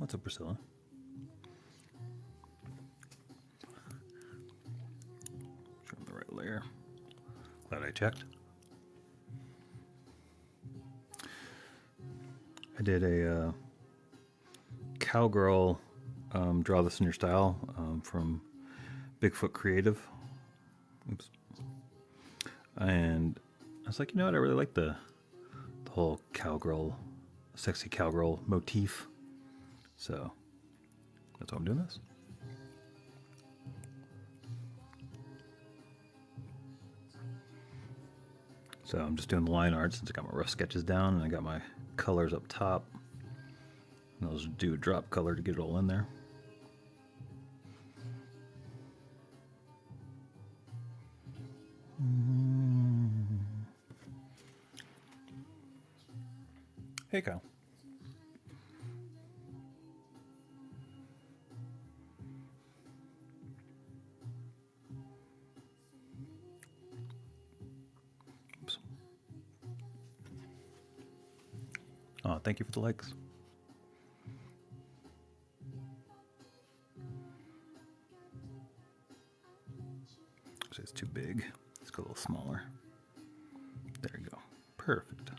What's up, Priscilla? Sure I'm the right layer. Glad I checked. I did a cowgirl draw this in your style from Bigfoot Creative. Oops. And I was like, you know what? I really like the whole cowgirl, sexy cowgirl motif. So that's why I'm doing this. So I'm just doing the line art since I got my rough sketches down and I got my colors up top. And I'll just do a drop color to get it all in there. Hey, Kyle. Oops. Oh, thank you for the likes. So it's too big. Let's go a little smaller. There you go. Perfect.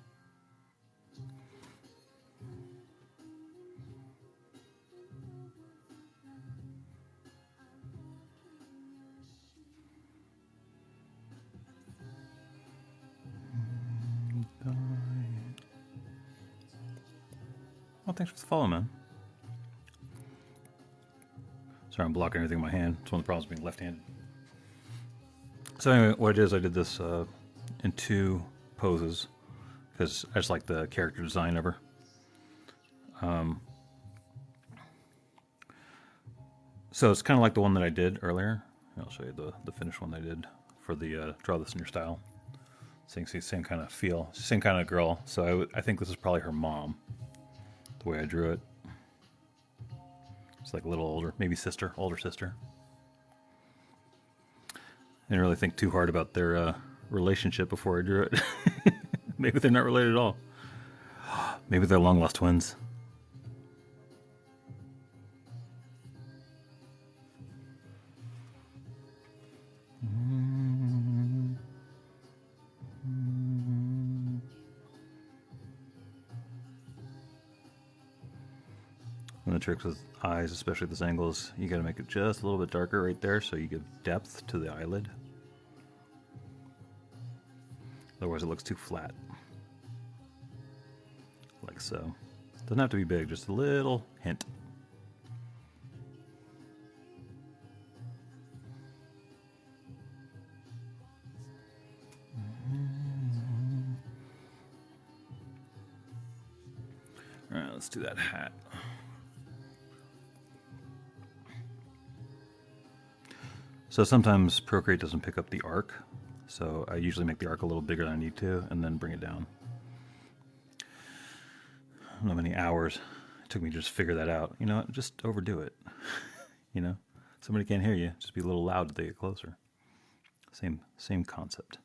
Well, thanks for the follow, man. Sorry, I'm blocking everything in my hand. It's one of the problems being left-handed. So anyway, what it is, I did this in 2 poses because I just like the character design of her. So it's kind of like the one that I did earlier. I'll show you the finished one I did for the draw this in your style. Same kind of feel, same kind of girl. So I think this is probably her mom, the way I drew it. It's like a little older, maybe sister, older sister. I didn't really think too hard about their relationship before I drew it. Maybe they're not related at all. Maybe they're long lost twins. One of the tricks with eyes, especially at this angle, is you gotta make it just a little bit darker right there so you give depth to the eyelid. Otherwise it looks too flat. Like so. Doesn't have to be big, just a little hint. Alright, let's do that hat. So sometimes Procreate doesn't pick up the arc, so I usually make the arc a little bigger than I need to and then bring it down. I don't know how many hours it took me to just figure that out. You know, just overdo it. You know, somebody can't hear you, just be a little loud as they get closer. Same concept.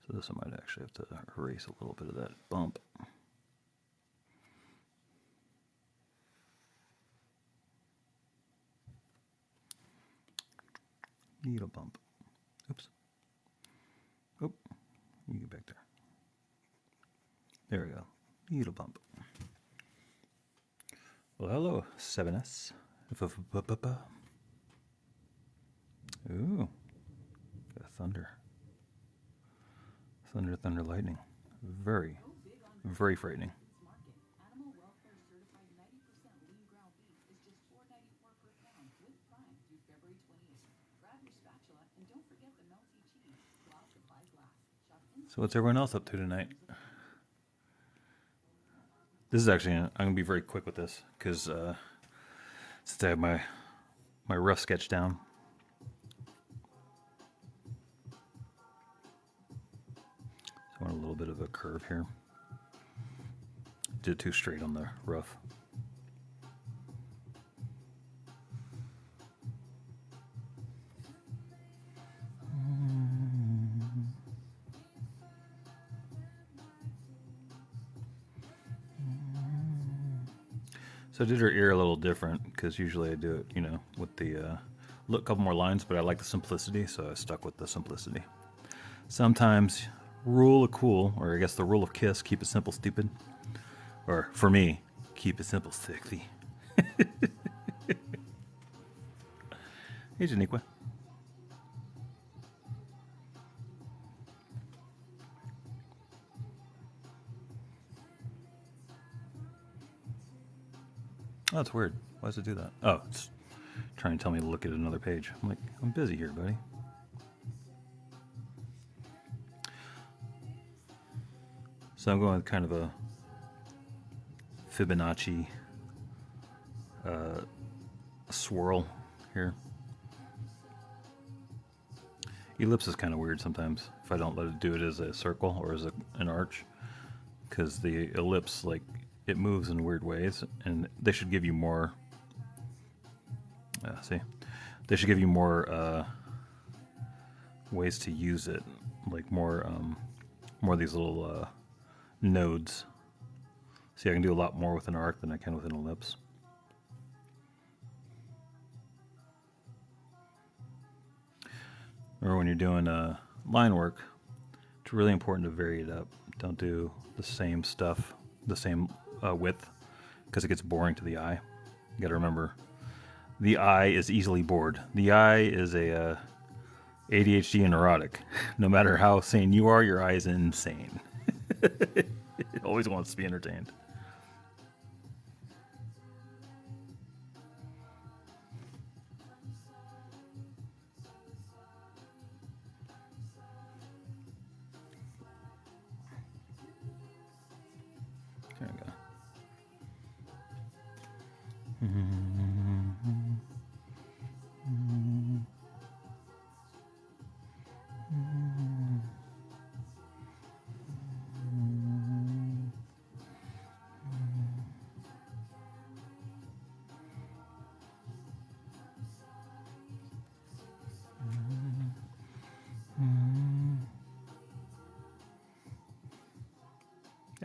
So this I might actually have to erase a little bit of that bump. Needle bump. Oops. Oh, you get back there. There we go. Needle bump. Well, hello, 7S. Ooh. Got thunder. Thunder, lightning. Very, very frightening. So what's everyone else up to tonight? This is actually, I'm going to be very quick with this because since I have my rough sketch down. I want a little bit of a curve here. Did it too straight on the rough. So I did her ear a little different because usually I do it, you know, with the look, couple more lines, but I like the simplicity, so I stuck with the simplicity. Sometimes rule of cool, or I guess the rule of Kiss, keep it simple, stupid. Or for me, keep it simple, sexy. Hey, Janiqua. Oh, that's weird. Why does it do that? Oh, it's trying to tell me to look at another page. I'm like, I'm busy here, buddy. So I'm going with kind of a Fibonacci swirl here. Ellipse is kind of weird sometimes if I don't let it do it as a circle or as an arch, because the ellipse, like, it moves in weird ways, and they should give you more. See, they should give you more ways to use it, like more of these little nodes. See, I can do a lot more with an arc than I can with an ellipse. Remember, when you're doing line work, it's really important to vary it up. Don't do the same stuff, the same width, because it gets boring to the eye. You got to remember, the eye is easily bored. The eye is a ADHD and neurotic. No matter how sane you are, your eye is insane. It always wants to be entertained. There we go.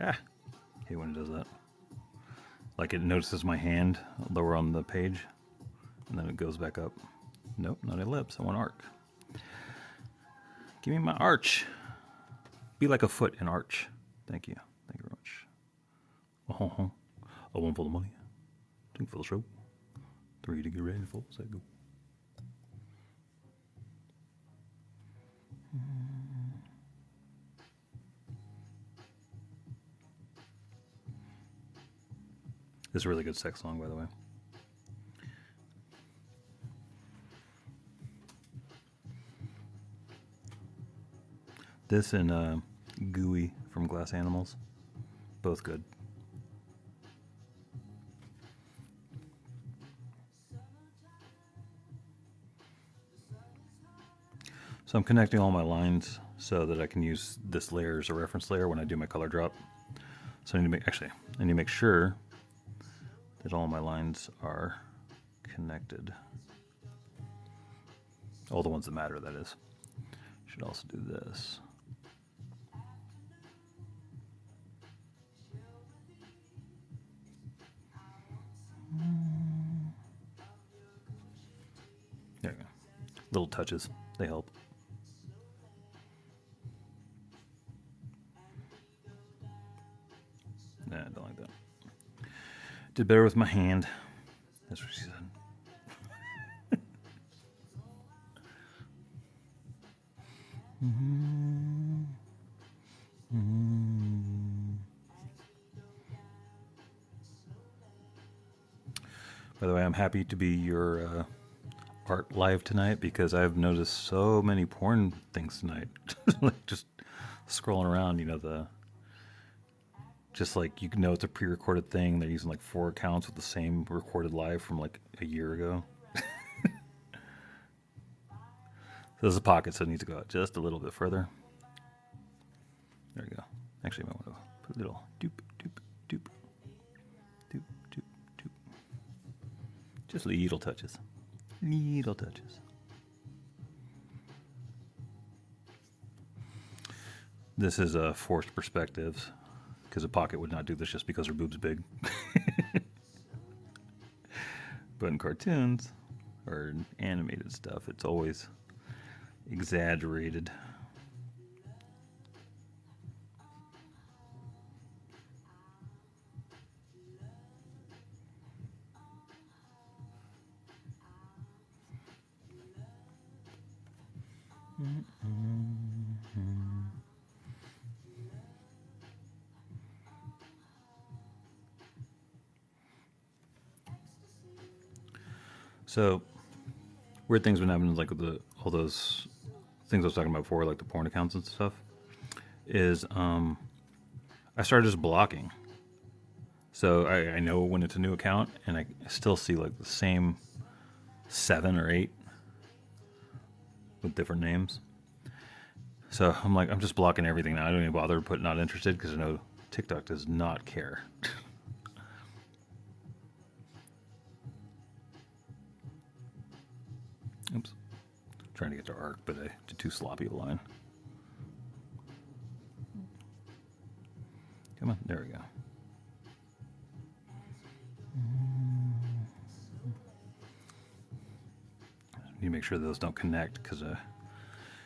Ah, hate when it does that. Like, it notices my hand lower on the page, and then it goes back up. Nope, not ellipse. I want arc. Give me my arch. Be like a foot in arch. Thank you. Thank you very much. Oh, a one for the money. Two for the show. Three to get ready for. Say go. This is a really good sex song, by the way. This and Gooey from Glass Animals. Both good. So I'm connecting all my lines so that I can use this layer as a reference layer when I do my color drop. So I need to make sure that all my lines are connected. All the ones that matter, that is. Should also do this. There we go. Little touches, they help. Nah, I don't like that. Did better with my hand. That's what she said. By the way, I'm happy to be your art live tonight because I've noticed so many porn things tonight. Like, just scrolling around, you know, just like, you know, it's a pre-recorded thing. They're using like 4 accounts with the same recorded live from like a year ago. So there's a pocket, so it needs to go out just a little bit further. There we go. Actually, I might want to put a little doop, doop, doop, doop, doop, doop. Just little touches. Little touches. This is a forced perspectives, because a pocket would not do this just because her boob's big. But in cartoons or in animated stuff, it's always exaggerated. So weird things been happening, like with all those things I was talking about before, like the porn accounts and stuff. Is I started just blocking, so I know when it's a new account, and I still see like the same 7 or 8 with different names. So I'm like, I'm just blocking everything now. I don't even bother to put not interested because I know TikTok does not care. Oops. Trying to get to arc, but I did too sloppy a line. Come on, there we go. Need to make sure those don't connect because I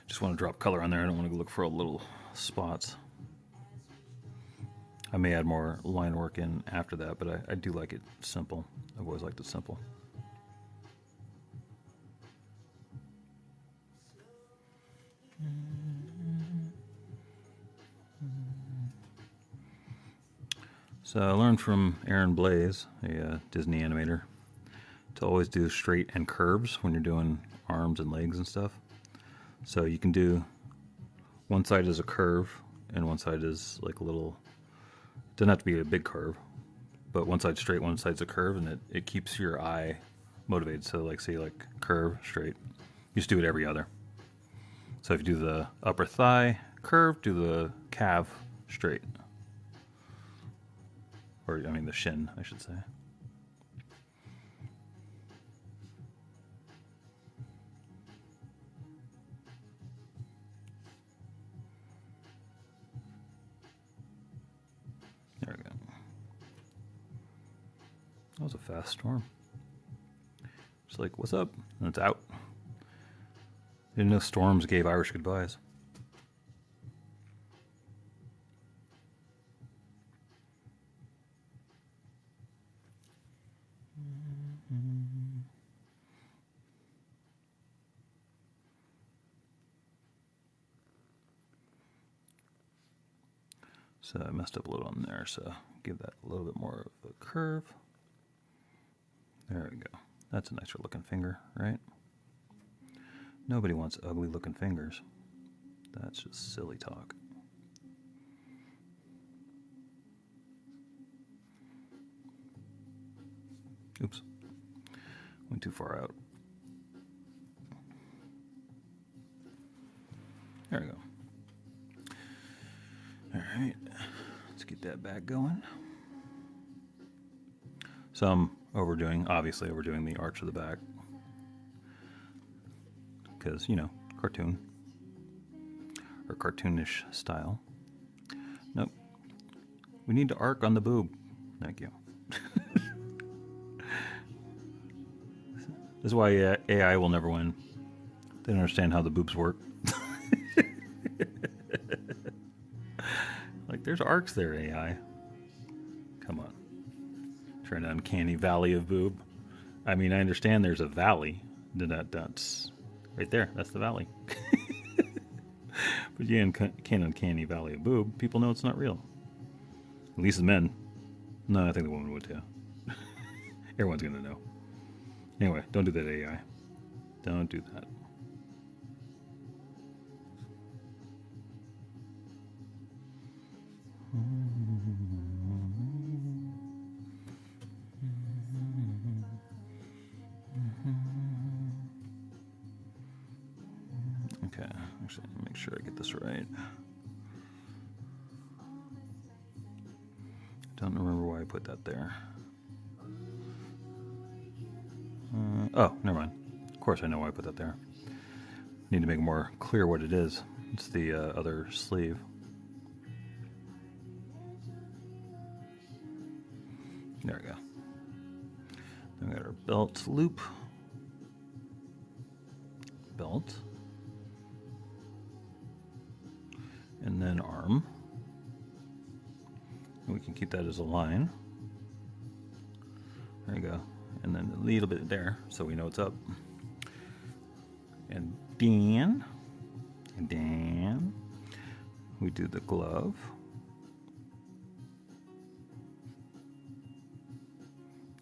just want to drop color on there. I don't want to look for little spots. I may add more line work in after that, but I do like it simple. I've always liked it simple. So I learned from Aaron Blaise, a Disney animator, to always do straight and curves when you're doing arms and legs and stuff. So you can do one side is a curve and one side is like a little, it doesn't have to be a big curve, but one side's straight, one side's a curve, and it keeps your eye motivated. So like say like curve, straight, you just do it every other. So if you do the upper thigh curve, do the calf straight. Or, I mean, the shin, I should say. There we go. That was a fast storm. It's like, what's up? And it's out. Didn't know storms gave Irish goodbyes. So I messed up a little on there, so give that a little bit more of a curve. There we go. That's a nicer looking finger, right? Nobody wants ugly looking fingers. That's just silly talk. Oops. Went too far out. There we go. All right. Let's get that back going. So I'm obviously overdoing the arch of the back. Because, cartoon. Or cartoonish style. Nope. We need to arc on the boob. Thank you. This is why AI will never win. They don't understand how the boobs work. Like, there's arcs there, AI. Come on. Trying to uncanny valley of boob. I mean, I understand there's a valley. That's right there. That's the valley. But you can't uncanny valley of boob. People know it's not real. At least the men. No, I think the woman would too. Everyone's going to know. Anyway, don't do that, AI. Don't do that. Okay, actually, make sure I get this right. Don't remember why I put that there. Oh, never mind. Of course I know why I put that there. Need to make it more clear what it is. It's the other sleeve. There we go. Then we got our belt loop, belt, and then arm. And we can keep that as a line. There you go. And then a little bit there so we know it's up. And then we do the glove.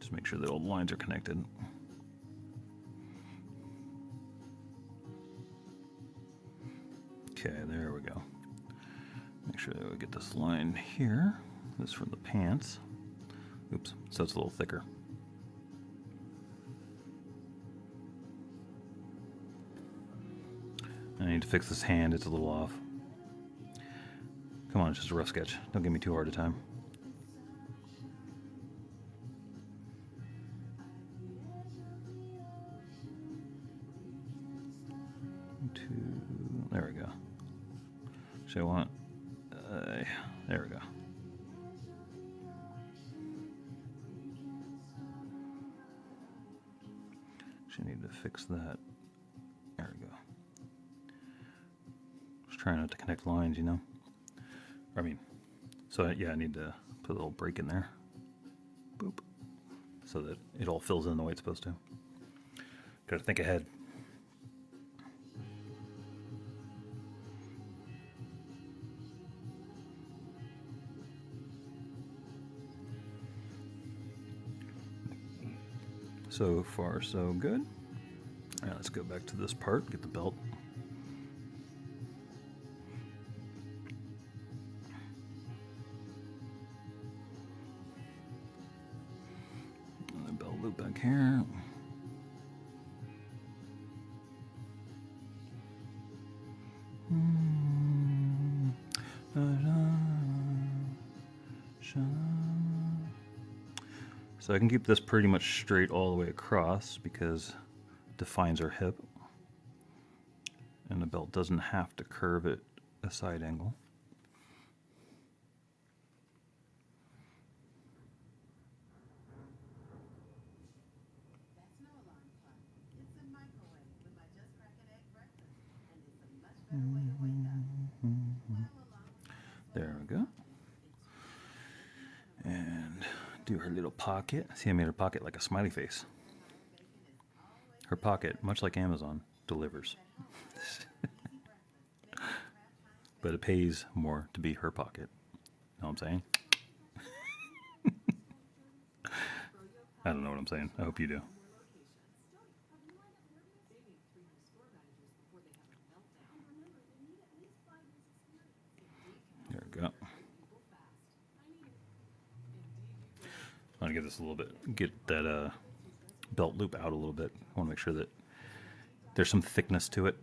Just make sure that all the lines are connected. Okay, there we go. Make sure that we get this line here. This is from the pants. Oops, so it's a little thicker. I need to fix this hand, it's a little off. Come on, it's just a rough sketch. Don't give me too hard a time. There we go. So I want, there we go. Should need to fix that. There we go. Just trying not to connect lines, you know. I mean, so yeah, I need to put a little break in there. Boop. So that it all fills in the way it's supposed to. Gotta think ahead. So far, so good. All right, let's go back to this part, get the belt. And the belt loop back here. So I can keep this pretty much straight all the way across because it defines our hip. And the belt doesn't have to curve at a side angle. There we go. And do her little pocket. See, I made her pocket like a smiley face. Her pocket, much like Amazon, delivers. But it pays more to be her pocket. Know what I'm saying? I don't know what I'm saying. I hope you do. There we go. I want to get this a little bit, get that belt loop out a little bit. I want to make sure that there's some thickness to it.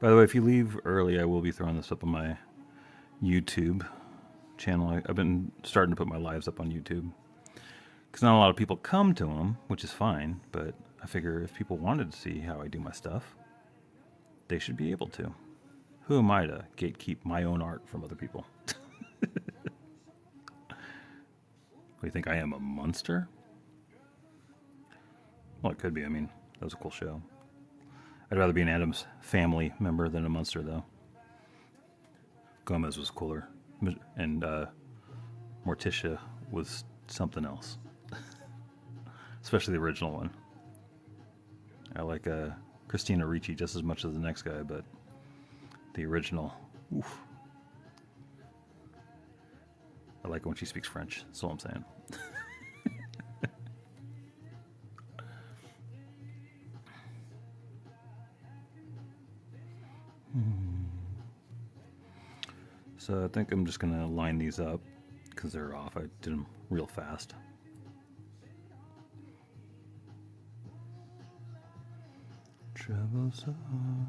By the way, if you leave early, I will be throwing this up on my YouTube channel. I've been starting to put my lives up on YouTube because not a lot of people come to them, which is fine, but I figure if people wanted to see how I do my stuff, they should be able to. Who am I to gatekeep my own art from other people? What, do you think I am, a monster? Well, it could be. I mean, that was a cool show. I'd rather be an Addams Family member than a monster, though. Gomez was cooler. And Morticia was something else. Especially the original one. I like Christina Ricci just as much as the next guy, but the original, oof. I like it when she speaks French. That's all I'm saying. So I think I'm just going to line these up because they're off. I did them real fast. Trouble so hard,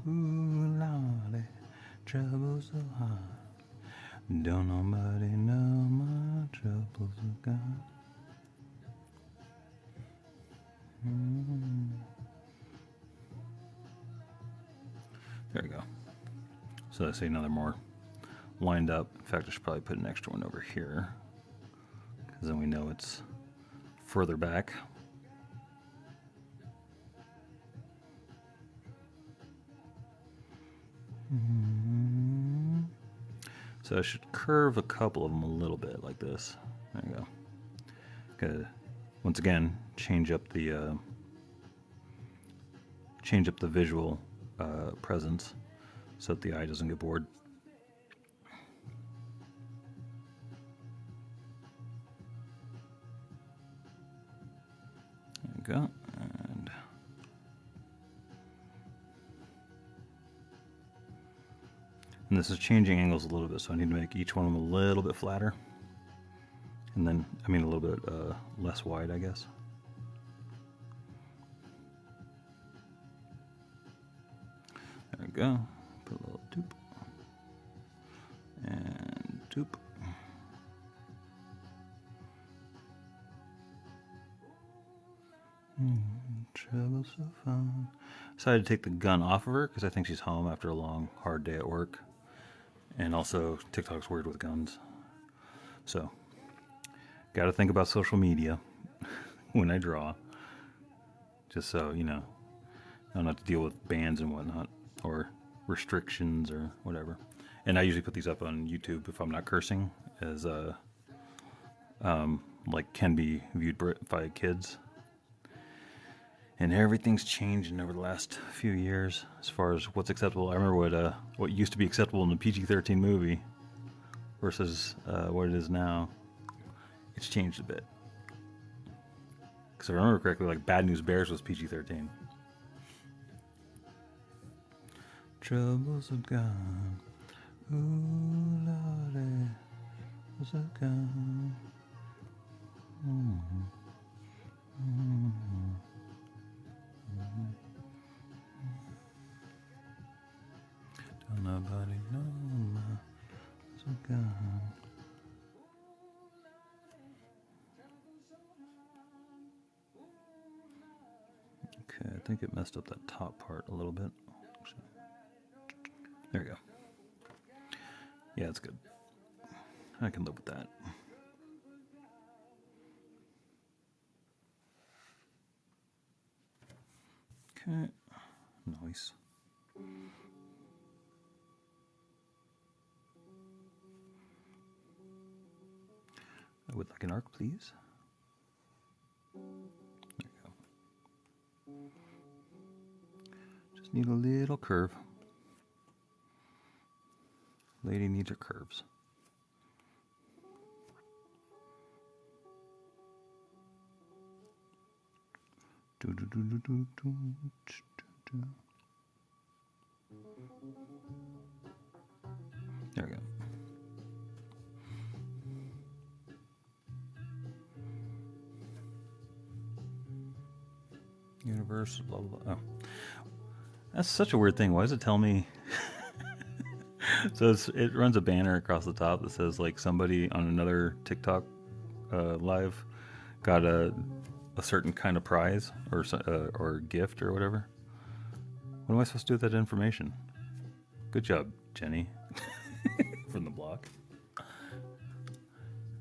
ooh lordy, trouble so hard. Don't nobody know my troubles are gone. There we go. So let's say another more lined up. In fact, I should probably put an extra one over here, because then we know it's further back. So I should curve a couple of them a little bit like this. There you go. Okay. Once again, change up the visual presence so that the eye doesn't get bored. There you go. And this is changing angles a little bit, so I need to make each one of them a little bit flatter. And then, I mean a little bit less wide, I guess. There we go. Put a little doop. And doop. Trouble so fun. Decided to take the gun off of her because I think she's home after a long, hard day at work. And also, TikTok's weird with guns. So, gotta think about social media when I draw. Just so, you know, I don't have to deal with bans and whatnot, or restrictions or whatever. And I usually put these up on YouTube if I'm not cursing, as like can be viewed by kids. And everything's changing over the last few years as far as what's acceptable. I remember what used to be acceptable in a PG-13 movie versus what it is now. It's changed a bit. Because if I remember correctly, like Bad News Bears was PG-13. Troubles are gone. Ooh, Lordy, troubles are gone. Don't nobody know my troubles are gone. Okay, I think it messed up that top part a little bit. There we go. Yeah, it's good. I can live with that. Okay, nice. I would like an arc, please. There you go. Just need a little curve. Lady needs her curves. There we go. Universe, blah, blah, blah. Oh. That's such a weird thing. Why does it tell me? So it runs a banner across the top that says, like, somebody on another TikTok live got a certain kind of prize or gift or whatever. What am I supposed to do with that information? Good job, Jenny, from the block.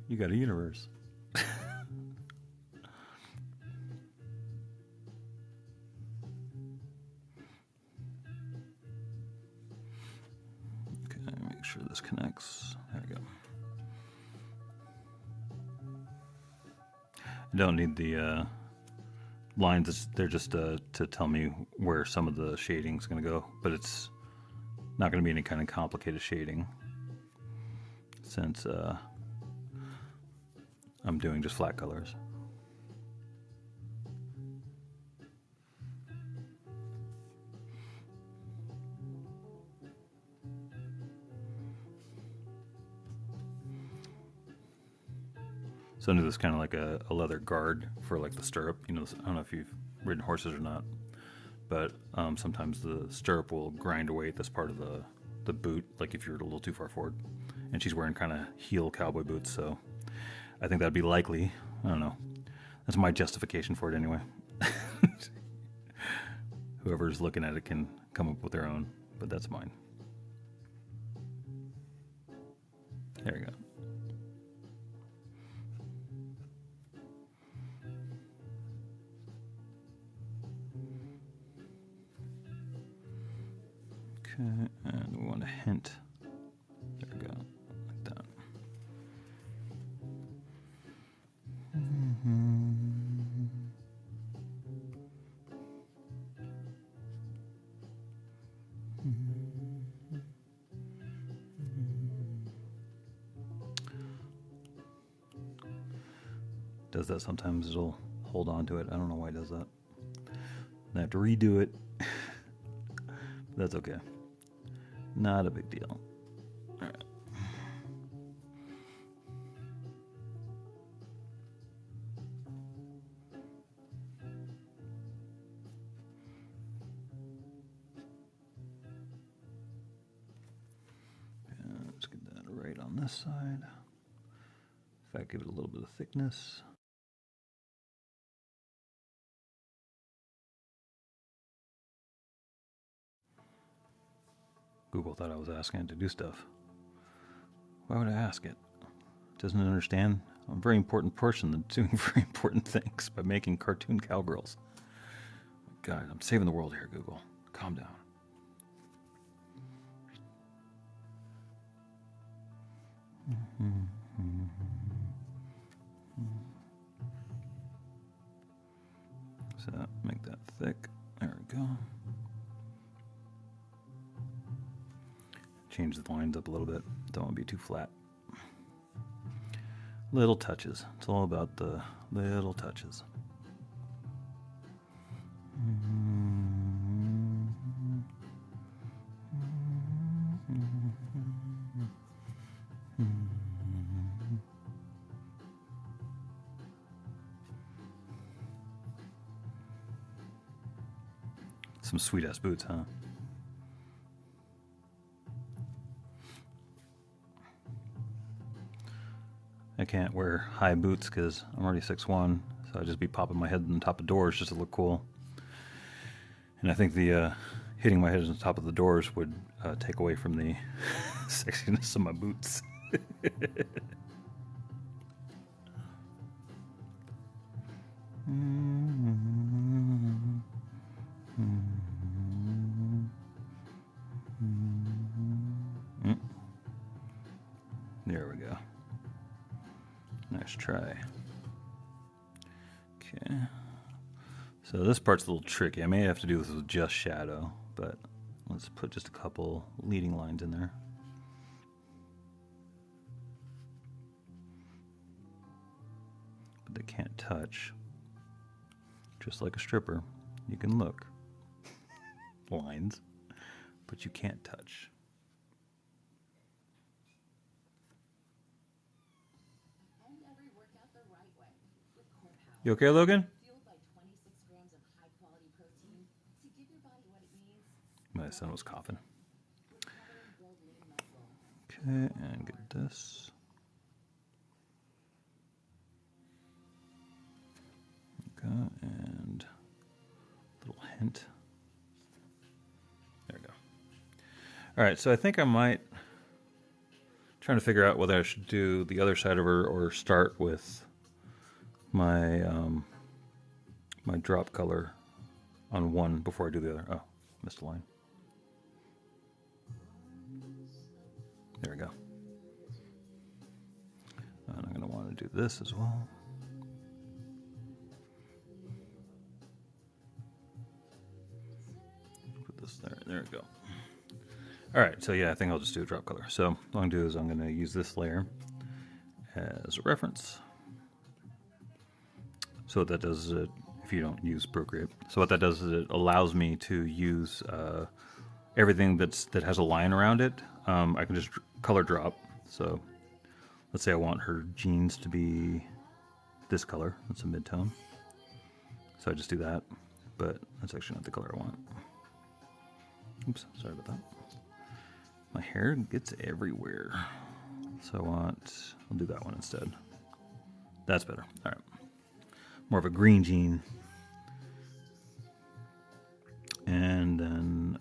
You got a universe. Okay, make sure this connects. There we go. I don't need the lines. They're just to tell me where some of the shading's going to go, but it's not going to be any kind of complicated shading since I'm doing just flat colors. So I do this kind of like a leather guard for like the stirrup. You know, I don't know if you've ridden horses or not, but sometimes the stirrup will grind away at this part of the boot, like if you're a little too far forward. And she's wearing kind of heel cowboy boots, so I think that'd be likely. I don't know. That's my justification for it anyway. Whoever's looking at it can come up with their own, but that's mine. There we go. Okay, and we want a hint. There we go, like that. Does that sometimes, it'll hold on to it. I don't know why it does that. I have to redo it. That's okay. Not a big deal. All right. And let's get that right on this side. In fact, give it a little bit of thickness. Google thought I was asking it to do stuff. Why would I ask it? Doesn't it understand? I'm a very important person that's doing very important things by making cartoon cowgirls. God, I'm saving the world here, Google. Calm down. So make that thick. There we go. Change the lines up a little bit. Don't want to be too flat. Little touches. It's all about the little touches. Some sweet ass boots, huh? I can't wear high boots because I'm already 6'1", so I'd just be popping my head on top of doors just to look cool. And I think the hitting my head on top of the doors would take away from the sexiness of my boots. There we go. Nice try. Okay. So this part's a little tricky. I may have to do this with just shadow, but let's put just a couple leading lines in there. But they can't touch. Just like a stripper, you can look. Lines, but you can't touch. You okay, Logan? My son was coughing. Okay, and get this. Okay, and a little hint. There we go. All right, so I think I might trying to figure out whether I should do the other side of her or start with my my drop color on one before I do the other. Oh, missed a line. There we go. And I'm going to want to do this as well. Put this there. There we go. All right, so yeah, I think I'll just do a drop color. So what I'm going to do is I'm going to use this layer as a reference. So what that does is it, if you don't use Procreate, so what that does is it allows me to use everything that has a line around it. I can just color drop. So let's say I want her jeans to be this color. That's a mid-tone. So I just do that, but that's actually not the color I want. Oops, sorry about that. My hair gets everywhere. So I'll do that one instead. That's better. All right. More of a green jean. And then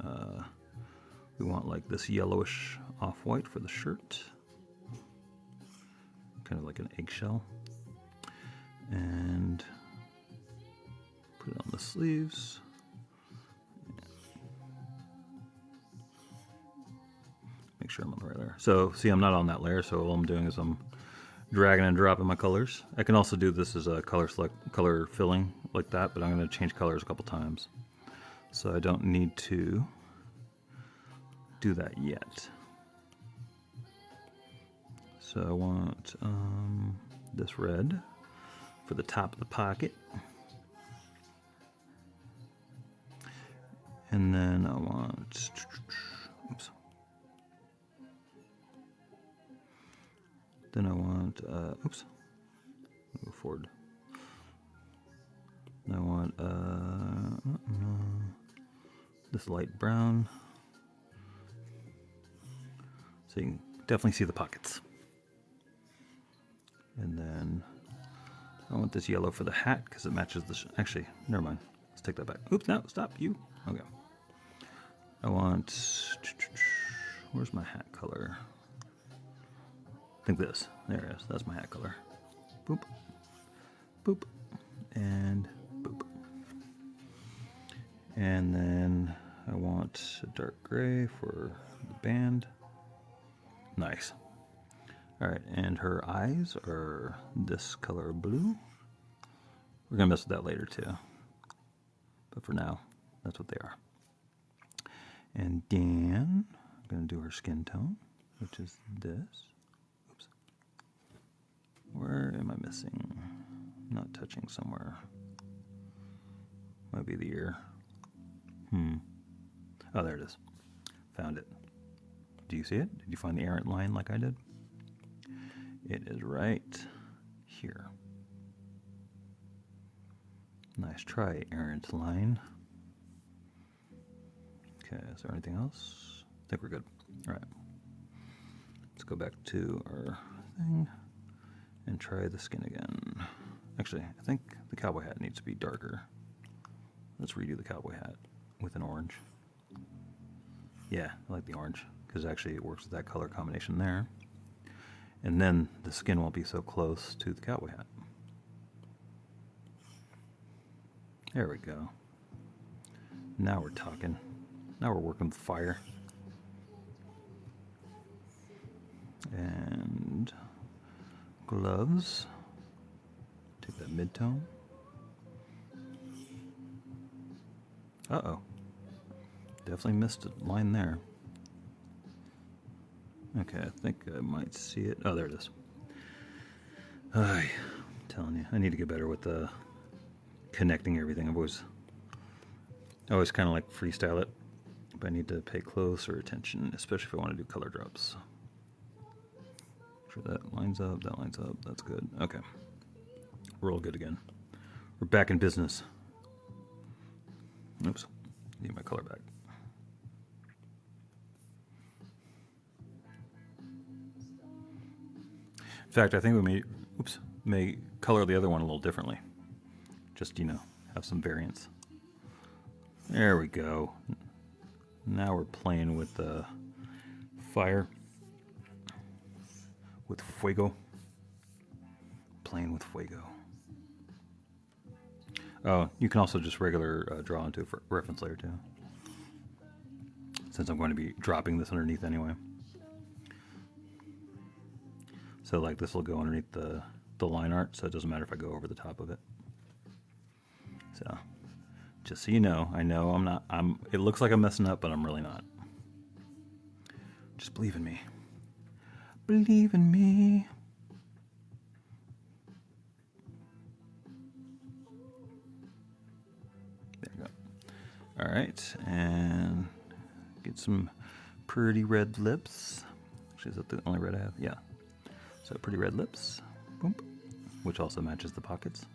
we want like this yellowish off-white for the shirt. kind of like an eggshell. And put it on the sleeves. Make sure I'm on the right layer. So see, I'm not on that layer, so all I'm doing is I'm dragging and dropping my colors. I can also do this as a color filling like that, but I'm going to change colors a couple times. So I don't need to do that yet. So I want this red for the top of the pocket. And then I want, oops. Then I want, oops, go forward. I want this light brown, so you can definitely see the pockets. And then I want this yellow for the hat because it matches the. Actually, never mind. Let's take that back. Oops, no, stop you. Okay. I want. Where's my hat color? I think this. There it is. That's my hat color. Boop. Boop. And boop. And then I want a dark gray for the band. Nice. Alright, and her eyes are this color blue. We're going to mess with that later too. But for now, that's what they are. And then I'm going to do her skin tone, which is this. Oops. Where am I missing? Not touching somewhere. Might be the ear. Oh, there it is. Found it. Do you see it? Did you find the errant line like I did? It is right here. Nice try, errant line. Okay, is there anything else? I think we're good. All right. Let's go back to our thing and try the skin again. Actually, I think the cowboy hat needs to be darker. Let's redo the cowboy hat with an orange. Yeah, I like the orange because actually it works with that color combination there. And then the skin won't be so close to the cowboy hat. There we go. Now we're talking. Now we're working with fire. And gloves. Take that mid-tone. Uh-oh. Definitely missed a line there. Okay, I think I might see it. Oh, there it is. I'm telling you, I need to get better with the connecting everything. I always kind of like freestyle it, but I need to pay closer attention, especially if I want to do color drops. Make sure that lines up, that's good. Okay, we're all good again. We're back in business. Oops, need my color back. In fact, I think we may color the other one a little differently. Just, have some variance. There we go. Now we're playing with the fire. With fuego. Playing with fuego. Oh, you can also just regular draw into a reference layer too. Since I'm going to be dropping this underneath anyway. So like this will go underneath the line art, so it doesn't matter if I go over the top of it. So, just so you know, I know it looks like I'm messing up, but I'm really not. Just believe in me. Believe in me. There we go. All right, and get some pretty red lips. Actually, is that the only red I have? Yeah. So pretty red lips, boom, which also matches the pockets.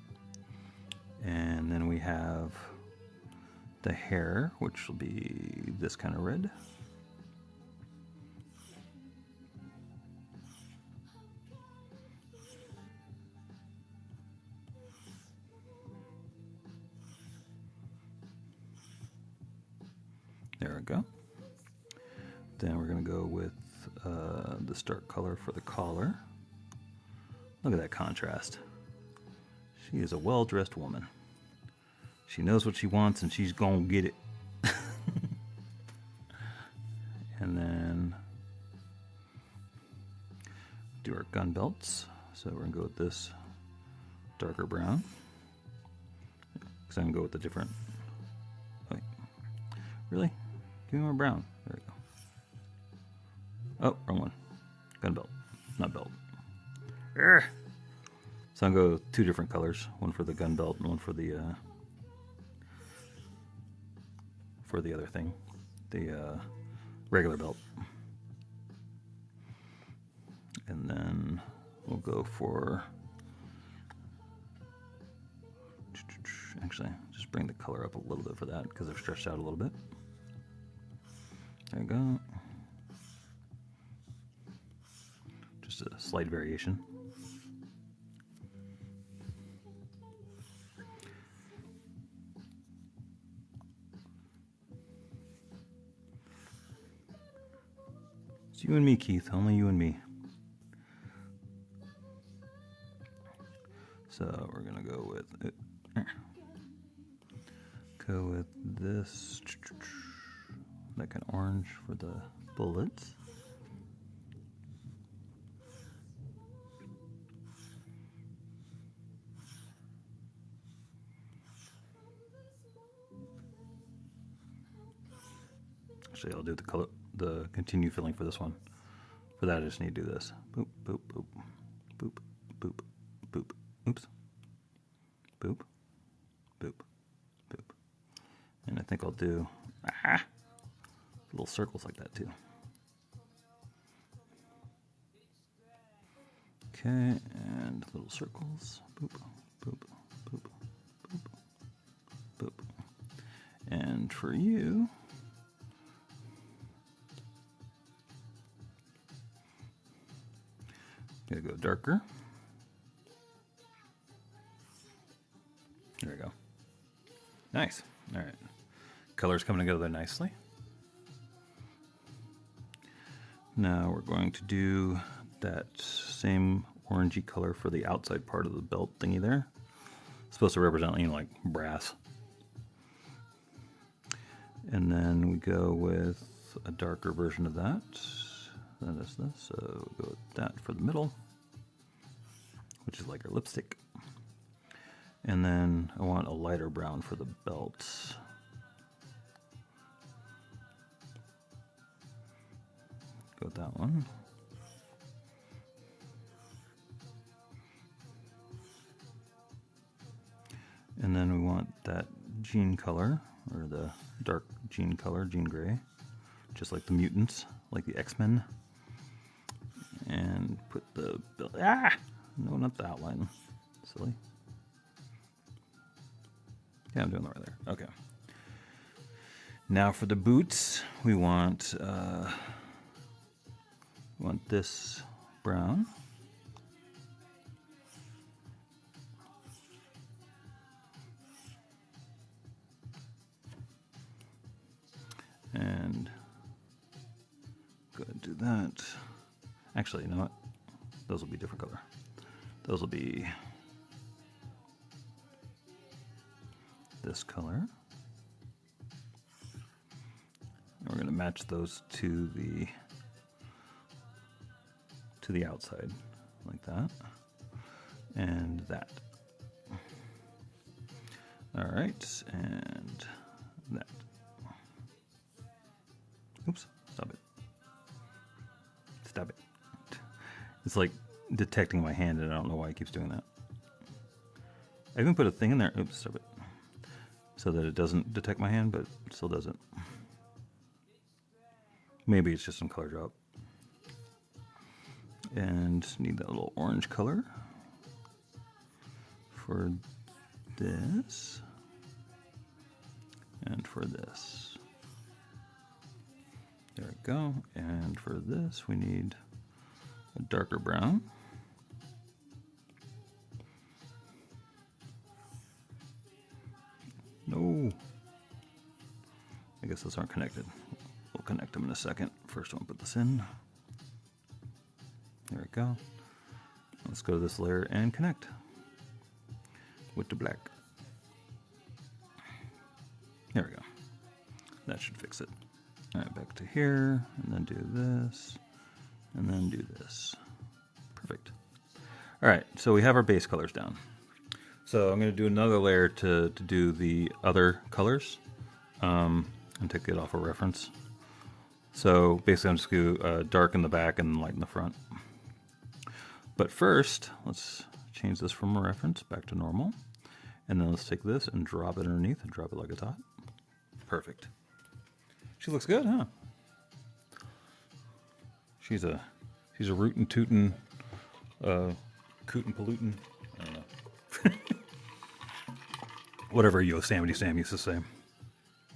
And then we have the hair, which will be this kind of red. There we go. Then we're going to go with the start color for the collar, Look at that contrast. She is a well-dressed woman. She knows what she wants and she's gonna get it. And then do our gun belts. So we're gonna go with this darker brown. Because I'm gonna go with the different. Wait, really? Give me more brown. There we go. Oh, wrong one. Gun belt, not belt. Urgh. So I'm gonna go with two different colors. One for the gun belt and one for the other thing, the regular belt. And then we'll go for, actually, just bring the color up a little bit for that because they're stretched out a little bit. There you go. Just a slight variation. It's you and me, Keith. Only you and me. So we're gonna go with this, that kind of orange for the bullets. Actually, I'll do the continue filling for this one. For that, I just need to do this. Boop, boop, boop, boop, boop, boop. Oops. Boop, boop, boop. And I think I'll do little circles like that too. Okay, and little circles. Boop, boop, boop, boop, boop. And for you, gotta go darker. There we go. Nice. All right. Colors coming together nicely. Now we're going to do that same orangey color for the outside part of the belt thingy there. It's supposed to represent, you know, like brass. And then we go with a darker version of that. That is this. So we'll go with that for the middle, which is like our lipstick. And then I want a lighter brown for the belt. Go with that one. And then we want that jean color, or the dark jean color, jean gray, just like the mutants, like the X-Men. And put the belt, no, not the outline, silly. Yeah, I'm doing the right there. Okay. Now for the boots, we want this brown. And go ahead and do that. Actually, you know what? Those will be different color. Those will be this color. And we're going to match those to the outside, like that, and that. All right, and that. Oops, stop it. Stop it. It's like detecting my hand, and I don't know why it keeps doing that. I even put a thing in there. Oops, stop it. So that it doesn't detect my hand, but it still does it. Maybe it's just some color drop. And need that little orange color for this and for this. There we go. And for this, we need a darker brown. No. I guess those aren't connected. We'll connect them in a second. First, I'll put this in. There we go. Let's go to this layer and connect with the black. There we go. That should fix it. All right, back to here, and then do this, and then do this. Perfect. All right, so we have our base colors down. So I'm going to do another layer to do the other colors and take it off a reference. So basically I'm just going to darken the back and lighten the front. But first, let's change this from a reference back to normal. And then let's take this and drop it underneath and drop it like a dot. Perfect. She looks good, huh? She's a rootin' tootin' cootin' pollutin'. I don't know. Whatever Yosemite Sam used to say.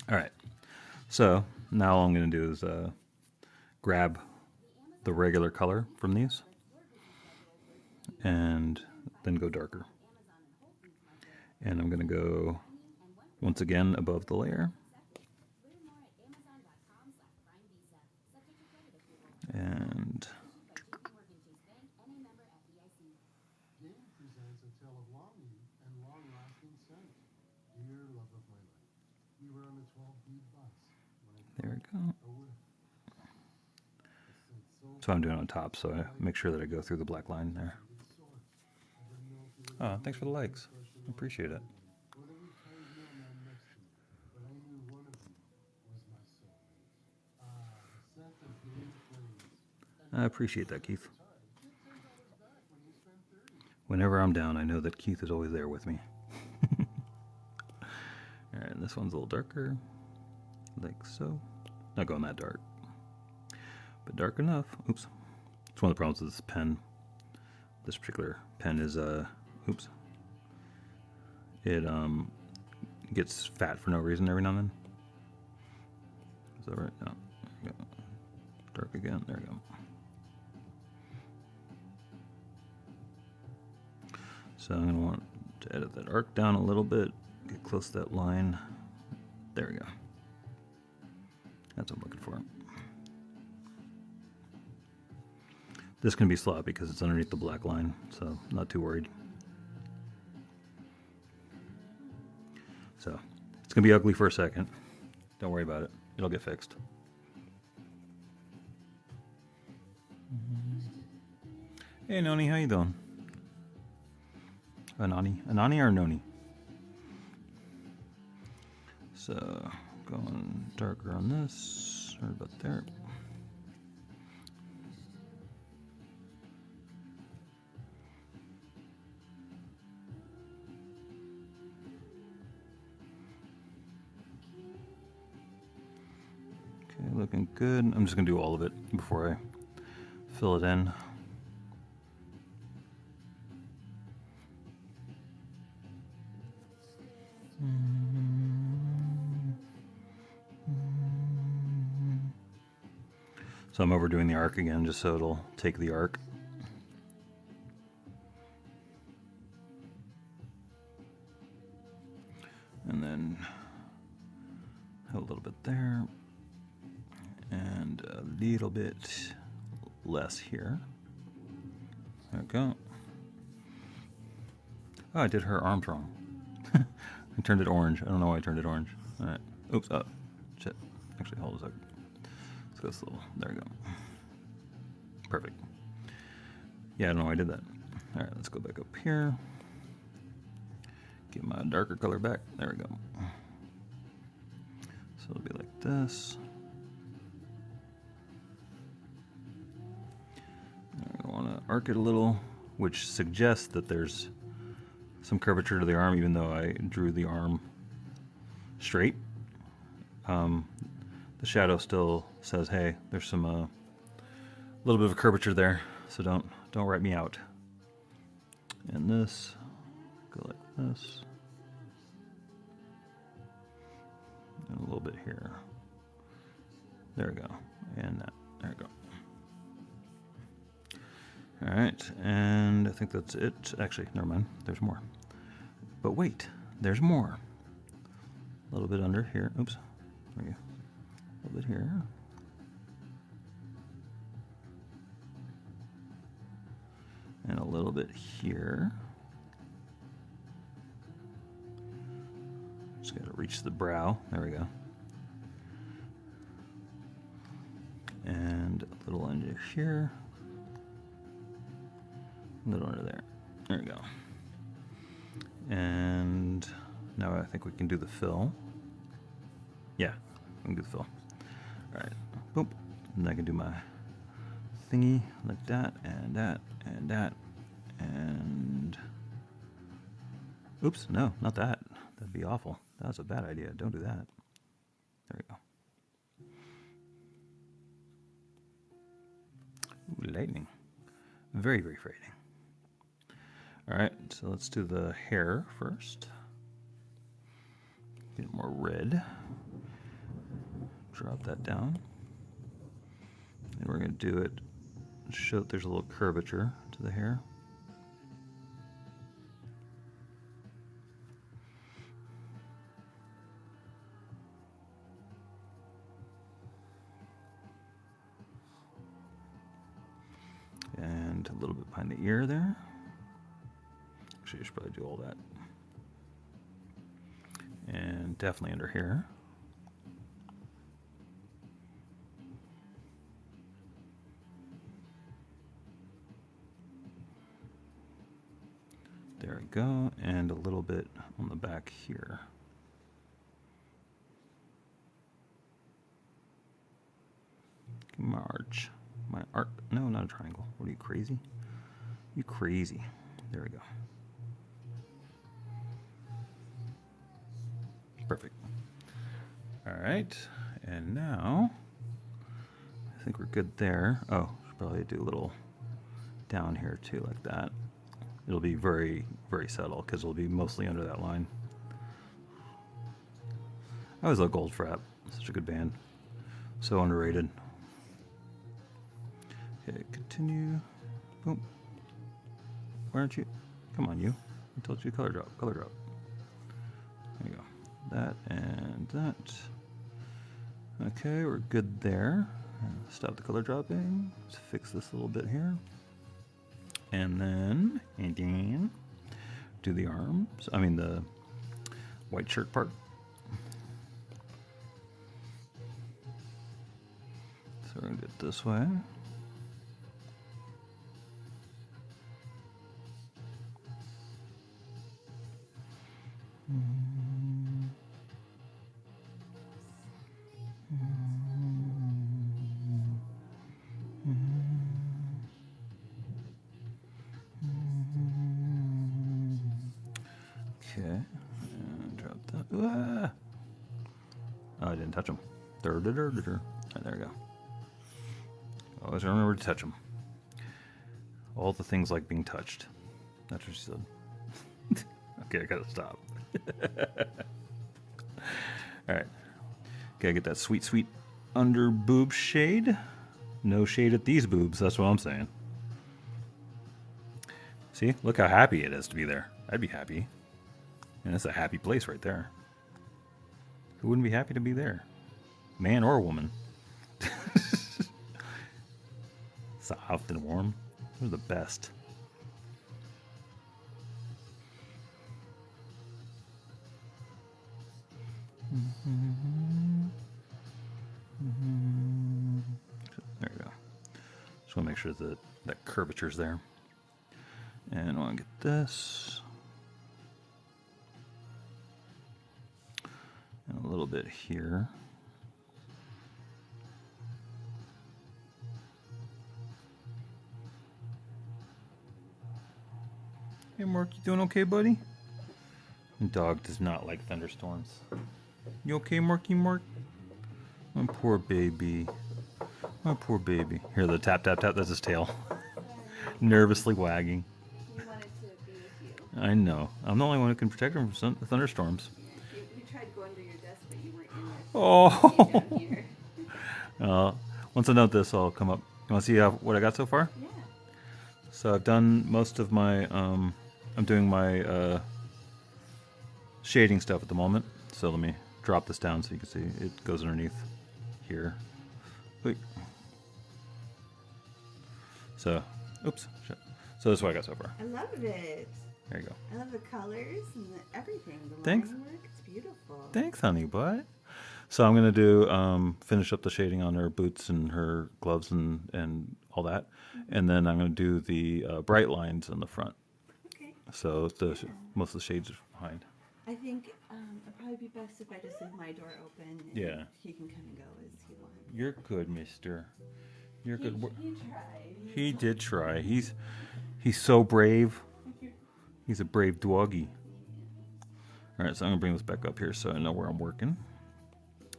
All right. So now all I'm going to do is grab the regular color from these and then go darker. And I'm going to go once again above the layer. And there we go. So I'm doing on top, so I make sure that I go through the black line there. Oh, thanks for the likes. I appreciate it. I appreciate that, Keith. Whenever I'm down, I know that Keith is always there with me. Alright, and this one's a little darker, like so. Not going that dark, but dark enough. Oops. It's one of the problems with this pen. This particular pen is, oops. It gets fat for no reason every now and then. Is that right? No. There we go. Dark again. There we go. So I'm going to want to edit that arc down a little bit, get close to that line. There we go. That's what I'm looking for. This can be sloppy because it's underneath the black line, so not too worried. So it's going to be ugly for a second. Don't worry about it. It'll get fixed. Hey, Noni, how you doing? Anani or Noni? So, going darker on this, right about there. Okay, looking good. I'm just gonna do all of it before I fill it in. So I'm overdoing the arc again just so it'll take the arc. And then a little bit there. And a little bit less here. There we go. Oh, I did her arms wrong. I turned it orange. I don't know why I turned it orange. All right. Oops. Oh, shit. Actually, hold a second. Let's go this little. There we go. Perfect. Yeah, I don't know why I did that. All right, let's go back up here. Get my darker color back. There we go. So it'll be like this. I want to arc it a little, which suggests that there's some curvature to the arm, even though I drew the arm straight. The shadow still says, "Hey, there's some little bit of a curvature there, so don't write me out." And this go like this, and a little bit here. There we go, and that. There we go. All right, and I think that's it. Actually, never mind. There's more. But wait, there's more. A little bit under here. Oops. There we go. A little bit here. And a little bit here. Just got to reach the brow. There we go. And a little under here. A little under there. There we go. And now I think we can do the fill. Yeah, we can do the fill. All right, boom. And I can do my thingy like that, and that, and that, and... Oops, no, not that. That'd be awful. That's a bad idea. Don't do that. There we go. Ooh, lightning. Very, very frightening. All right, so let's do the hair first. Get more red. Drop that down. And we're going to do it, show that there's a little curvature to the hair. And a little bit behind the ear there. Actually, I should probably do all that. And definitely under here. There we go. And a little bit on the back here. My arch. My arc. No, not a triangle. What are you, crazy? You crazy. There we go. Perfect. All right. And now, I think we're good there. Oh, should probably do a little down here too, like that. It'll be very, very subtle because it'll be mostly under that line. I always love Goldfrapp. Such a good band. So underrated. Okay, continue. Boom. Why aren't you? Come on, you. I told you color drop. Color drop. There you go. That and that. Okay, we're good there. Stop the color dropping. Let's fix this a little bit here. And then do the arms. I mean the white shirt part. So we're gonna do it this way. Okay, and drop that. Ah! Oh, I didn't touch them. There we go. Always remember to touch them. All the things like being touched. That's what she said. Okay, I gotta stop. Alright. Gotta get that sweet, sweet under boob shade. No shade at these boobs, that's what I'm saying. See? Look how happy it is to be there. I'd be happy. And it's a happy place right there. Who wouldn't be happy to be there? Man or woman. Soft and warm. They're the best. There we go. Just want to make sure that that curvature's there. And I want to get this. And a little bit here. Hey Mark, you doing okay, buddy? The dog does not like thunderstorms. You okay, Marky Mark? My poor baby. My poor baby. Here, the tap, tap, tap, that's his tail. Nervously wagging. He wanted to be with you. I know. I'm the only one who can protect him from thunderstorms. We tried going under your desk, but you weren't in there. So Oh! down here. Once I note this, I'll come up. You want to see what I got so far? Yeah. So I've done most of my, I'm doing my shading stuff at the moment. So let me drop this down so you can see it goes underneath here. Wait. So, oops. So that's what I got so far. I love it. There you go. I love the colors and everything. The Thanks. line work, it's beautiful. Thanks, honey bud. So I'm gonna do finish up the shading on her boots and her gloves and all that, and then I'm gonna do the bright lines on the front. Okay. So most of the shades are behind. I think it'd probably be best if I just leave my door open and Yeah. he can come and go as he wants. You're good, Mister. You're good. He tried. He did try. He's so brave. He's a brave doggy. All right, so I'm gonna bring this back up here so I know where I'm working.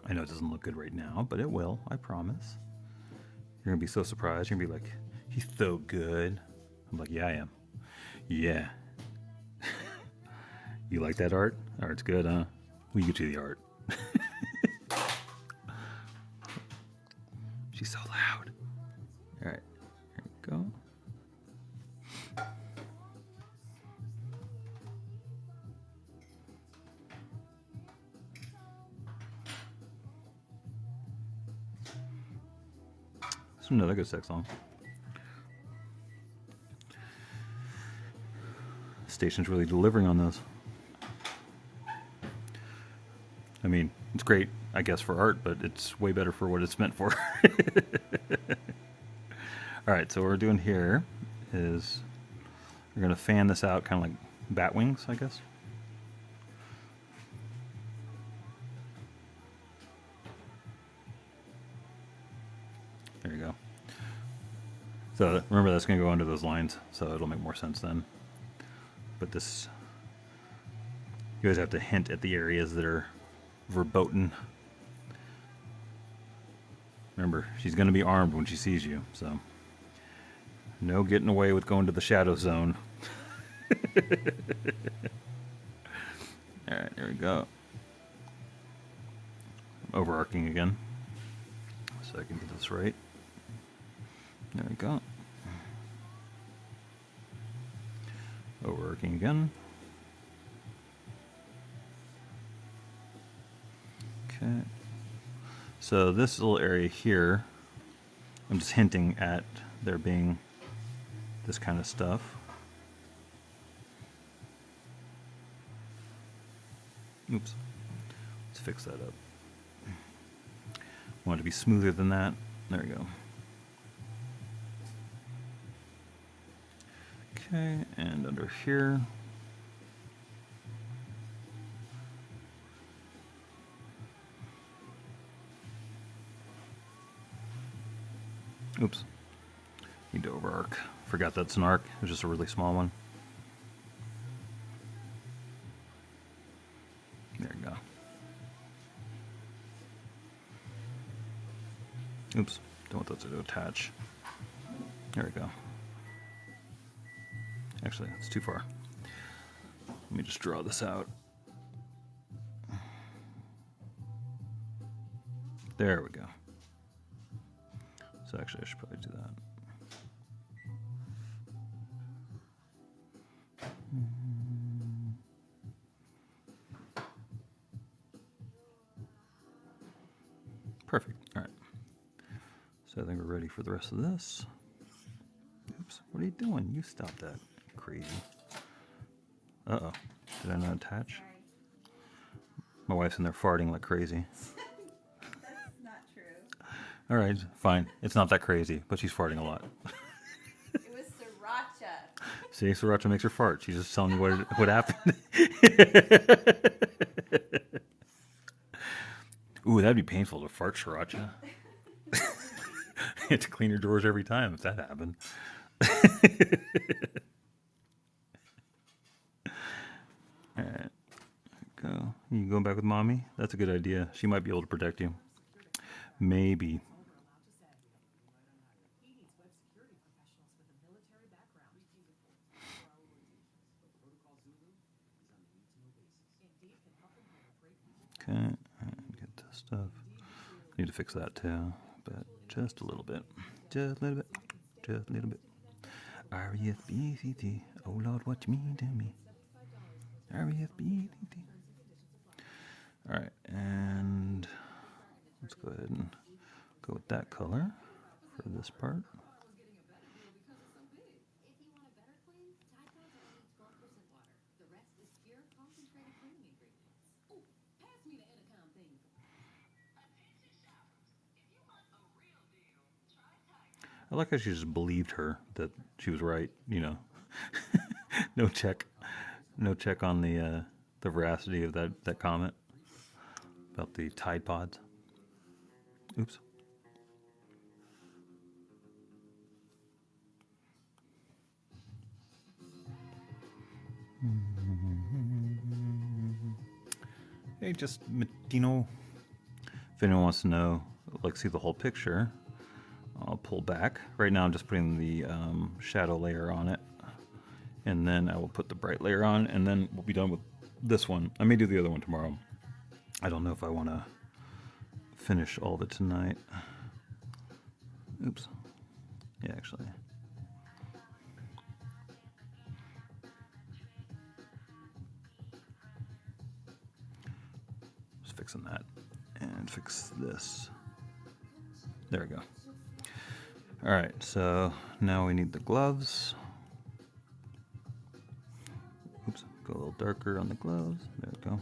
I know it doesn't look good right now, but it will. I promise. You're gonna be so surprised. You're gonna be like, "He's so good." I'm like, "Yeah, I am." Yeah. You like that art? Art's good, huh? We get you the art. She's so loud. All right, here we go. It's another good sex song. Station's really delivering on those. I mean, it's great, I guess, for art, but it's way better for what it's meant for. All right, so what we're doing here is we're going to fan this out kind of like bat wings, I guess. There you go. So remember, that's going to go under those lines, so it'll make more sense then. But this, you always have to hint at the areas that are verboten. Remember, she's going to be armed when she sees you, so no getting away with going to the shadow zone. All right, there we go. I'm overarching again, so I can get this right. There we go. Overarching again. Okay. So this little area here, I'm just hinting at there being this kind of stuff. Oops. Let's fix that up. Want it to be smoother than that. There we go. Okay, and under here. Oops. Need to over arc. Forgot that's an arc. It was just a really small one. There you go. Oops. Don't want those to attach. There we go. Actually, it's too far. Let me just draw this out. There we go. So actually, I should probably do that. Perfect. All right. So I think we're ready for the rest of this. Oops. What are you doing? You stop that. Crazy. Uh-oh. Did I not attach? My wife's in there farting like crazy. That's not true. All right, fine. It's not that crazy, but she's farting a lot. It was sriracha. See, sriracha makes her fart. She's just telling you what happened. Ooh, that'd be painful to fart sriracha. You have to clean your drawers every time if that happened. All right, go. You going back with mommy? That's a good idea. She might be able to protect you. Maybe. Okay, get this stuff. Need to fix that too, but just a little bit. Just a little bit. Just a little bit. R-E-S-B-C-T. Oh Lord, what you mean to me? R-E-S-B-C-T. Alright, and let's go ahead and go with that color for this part. I like how she just believed her that she was right. You know, no check, no check on the veracity of that comment about the Tide Pods. Oops. Hey, just Matino. If anyone wants to know, like, see the whole picture, I'll pull back. Right now, I'm just putting the shadow layer on it, and then I will put the bright layer on, and then we'll be done with this one. I may do the other one tomorrow. I don't know if I want to finish all of it tonight. Oops. Yeah, actually. Just fixing that. And fix this. There we go. Alright, so now we need the gloves. Oops, go a little darker on the gloves. There we go.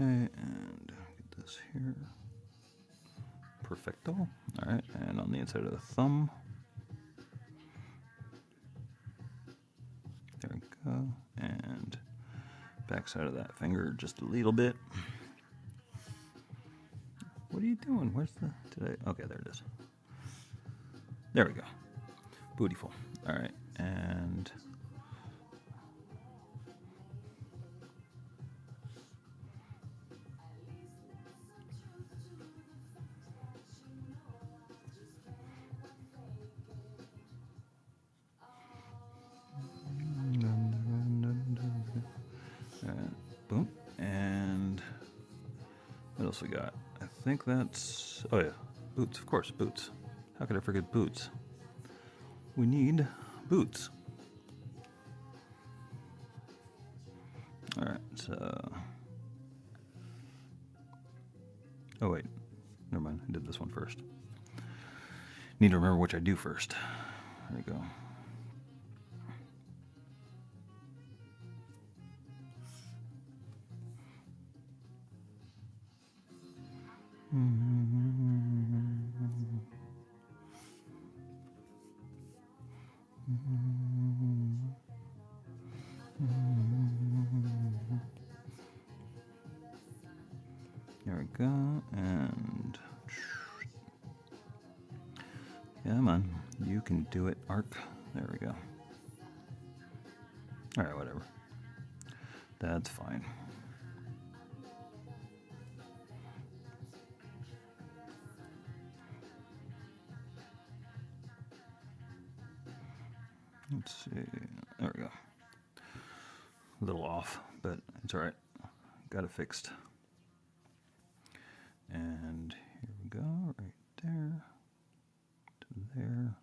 Okay, and get this here. Perfecto. All right, and on the inside of the thumb. There we go. And back side of that finger just a little bit. What are you doing? Where's the... Okay, there it is. There we go. Beautiful. All right, and... boom. And what else we got? I think that's... Oh, yeah. Boots, of course, boots. How could I forget boots? We need boots. All right, so... Oh, wait. Never mind. I did this one first. Need to remember which I do first. There we go. There we go, and come on, you can do it, Arc. There we go. All right, whatever. That's fine. Let's see. There we go. A little off, but it's all right. Got it fixed. And here we go, right there to there.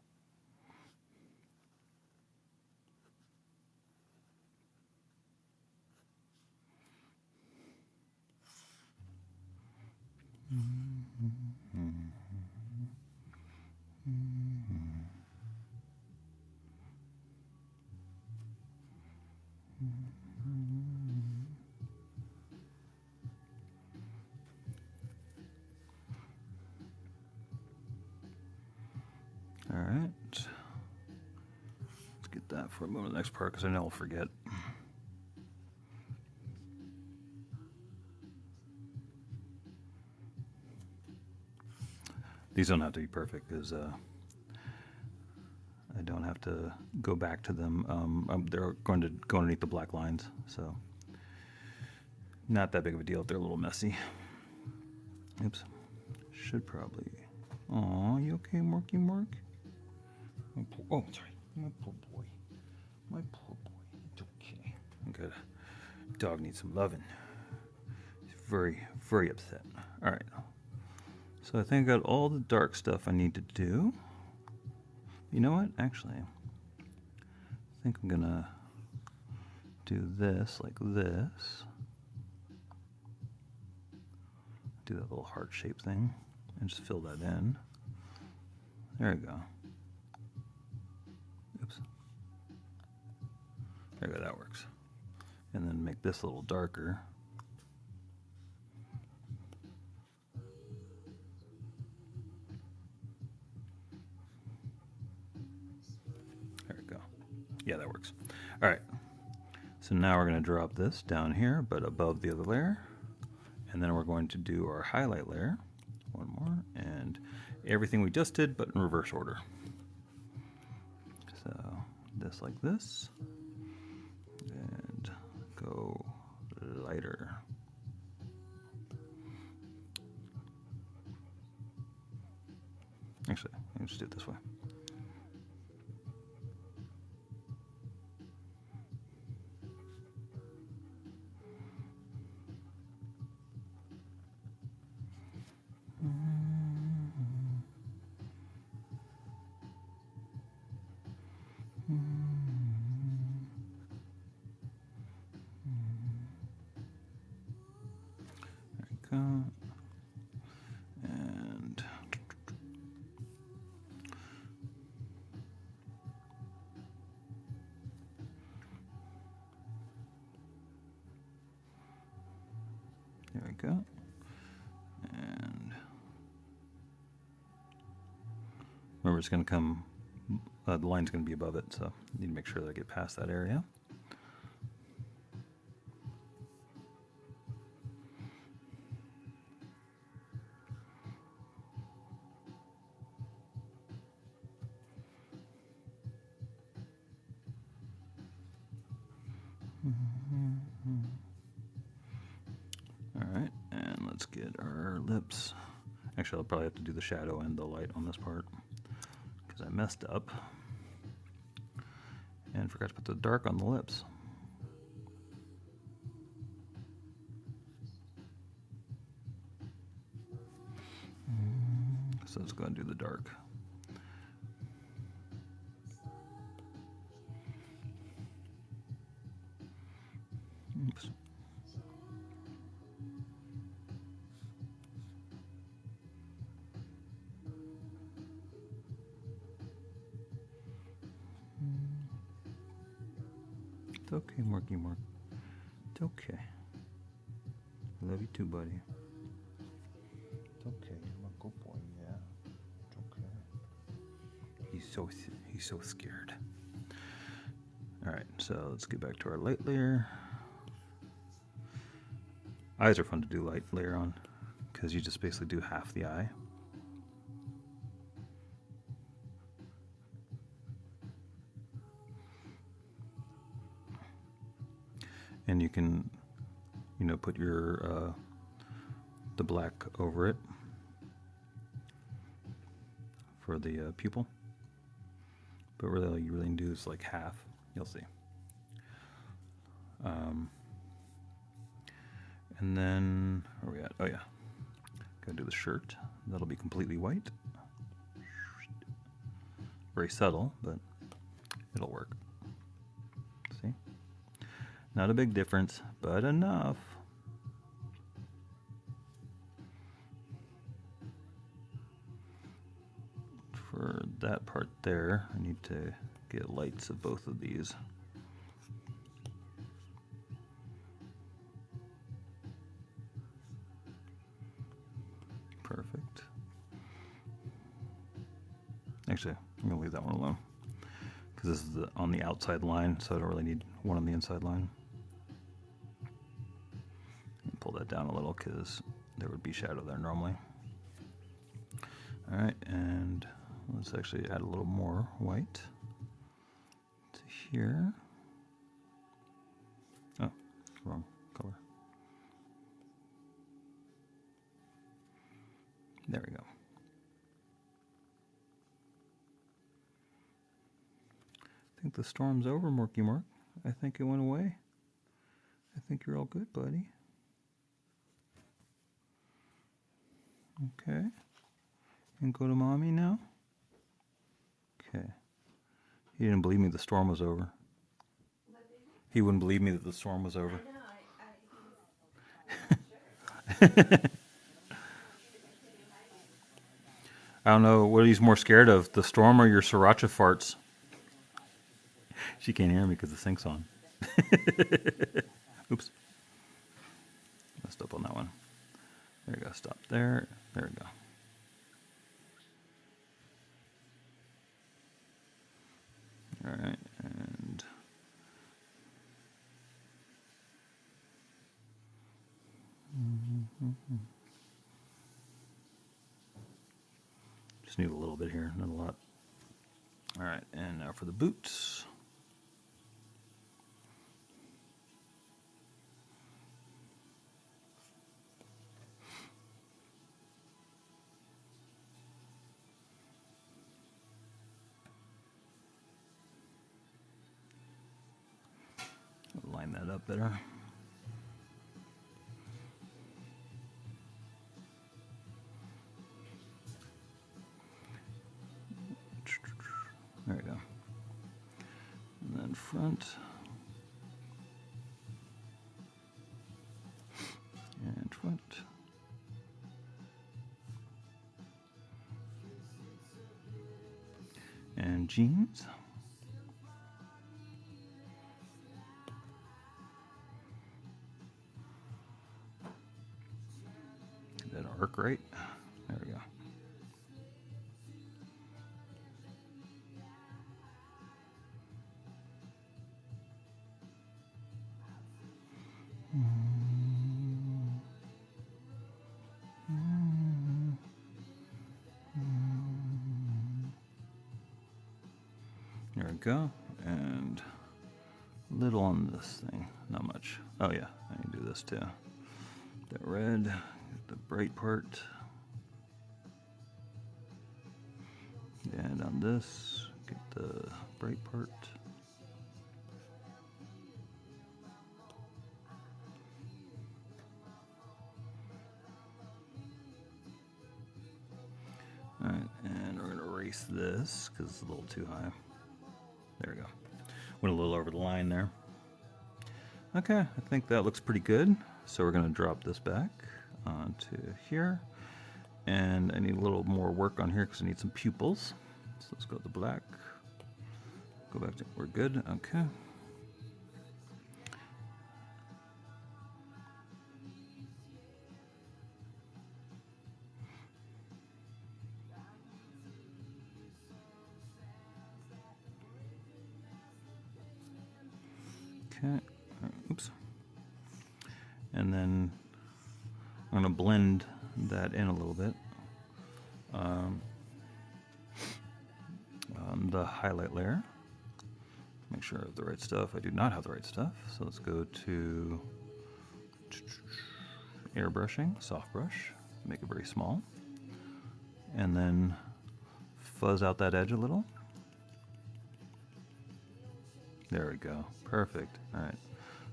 All right. Let's get that for a moment. The next part, because I know I'll forget. These don't have to be perfect because I don't have to go back to them. They're going to go underneath the black lines, so not that big of a deal if they're a little messy. Oops. Should probably... Aw, you okay, Morky Mork? Oh, sorry. My poor boy. My poor boy. It's okay. Good. Dog needs some loving. He's very, very upset. All right. So I think I got all the dark stuff I need to do. You know what? Actually, I think I'm gonna do this like this. Do that little heart shape thing and just fill that in. There we go. Oops. There we go, that works. And then make this a little darker. There we go. Yeah, that works. All right. So now we're going to drop this down here, but above the other layer. And then we're going to do our highlight layer. One more. And everything we just did, but in reverse order. So this like this. And go lighter. Actually, let me just do it this way. There we go. And there we go. And remember, it's going to come, the line's going to be above it, so I need to make sure that I get past that area. All right, and let's get our lips. Actually, I'll probably have to do the shadow and the light on this part because I messed up and forgot to put the dark on the lips. So let's go and do the dark. Oops. It's okay, Marky Mark. It's okay. Love you too, buddy. It's okay. You're my good boy. Yeah. It's okay. He's so scared. All right. So let's get back to our light layer. Eyes are fun to do light layer on because you just basically do half the eye. And you can, put your the black over it for the pupil. But really, all you really need to do is like half. You'll see. And then, where are we at? Oh yeah, gotta do the shirt. That'll be completely white. Very subtle, but it'll work. See? Not a big difference, but enough. For that part there, I need to get lights of both of these. Perfect. Actually, I'm gonna leave that one alone because this is on the outside line, so I don't really need one on the inside line. Pull that down a little because there would be shadow there normally. All right, and let's actually add a little more white to here. Oh, wrong color. There we go. I think the storm's over, Morky Mark. I think it went away. I think you're all good, buddy. Okay. And go to mommy now. Okay. He didn't believe me the storm was over. He wouldn't believe me that the storm was over. I don't know what he's more scared of, the storm or your sriracha farts. She can't hear me because the sink's on. Oops. Messed up on that one. There we go. Stop there. There we go. All right. And just need a little bit here, not a lot. All right. And now for the boots. Line that up better. There we go. And then front. And front. And jeans. That arc right. There we go. There we go. And a little on this thing. Not much. Oh yeah, I can do this too. That red, the bright part. And on this, get the bright part. Alright, and we're going to erase this because it's a little too high. There we go. Went a little over the line there. Okay, I think that looks pretty good. So we're going to drop this back onto here. And I need a little more work on here because I need some pupils. So let's go to the black. Go back to, we're good, okay. Okay, oops. And then I'm gonna blend that in a little bit. On the highlight layer. Make sure I have the right stuff. I do not have the right stuff. So let's go to airbrushing, soft brush, make it very small. And then fuzz out that edge a little. There we go. Perfect. All right.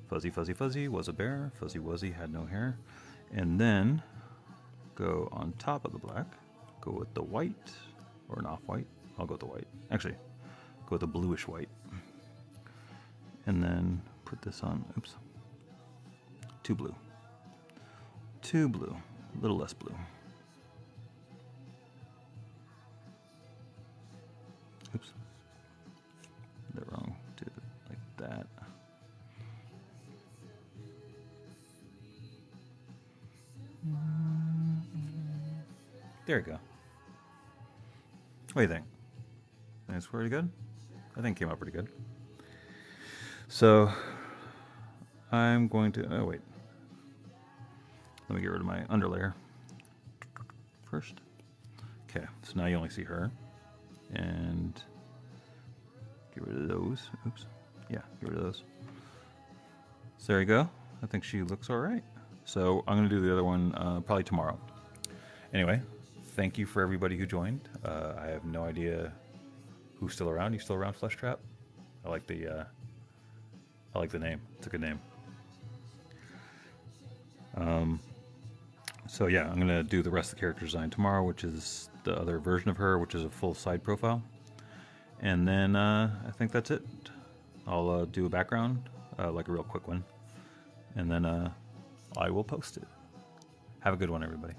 Fuzzy, fuzzy, fuzzy was a bear. Fuzzy Wuzzy had no hair. And then go on top of the black. Go with the white or an off-white. I'll go with the white. Actually, go with the bluish white. And then put this on. Oops. Too blue. Too blue. A little less blue. Oops. Did that wrong. Do it like that. There you go. What do you think? That's pretty good? I think it came out pretty good. So I'm going to, oh wait. Let me get rid of my underlayer first. Okay, so now you only see her. And get rid of those. Oops. Yeah, get rid of those. So there you go. I think she looks all right. So I'm going to do the other one probably tomorrow. Anyway, thank you for everybody who joined. I have no idea who's still around. You still around, Flesh Trap? I like the name. It's a good name. So yeah, I'm gonna do the rest of the character design tomorrow, which is the other version of her, which is a full side profile. And then I think that's it. I'll do a background like a real quick one, and then I will post it. Have a good one, everybody.